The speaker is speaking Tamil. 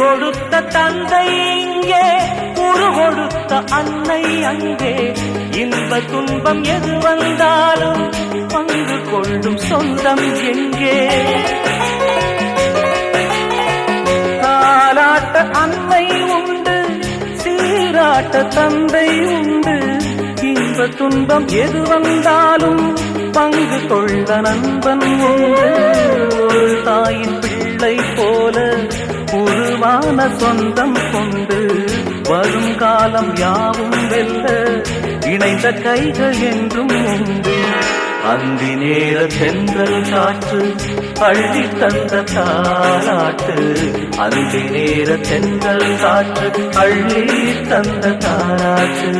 கொடுத்த தந்தை இங்கே, உரு கொடுத்த அன்னை அங்கே. இன்ப துன்பம் எது வந்தாலும் பங்கு கொள்ளும் சொந்தம் எங்கே? தாலாட்ட அன்னை உண்டு, சீராட்ட தந்தை உண்டு. இன்ப துன்பம் எது வந்தாலும் பங்கு கொள்ள நண்பன் உண்டு. ஒரு தாயின் பிள்ளை போல உருவான சொந்தம் கொண்டு வரும் காலம் யாவும் வெல்ல இணைந்த கைகள் என்றும் உண்டு. அந்தி நேர தென்றல் காற்று அள்ளி தந்த தாலாட்டு, அந்தி நேர தென்றல் காற்று அள்ளி தந்த தாலாட்டு.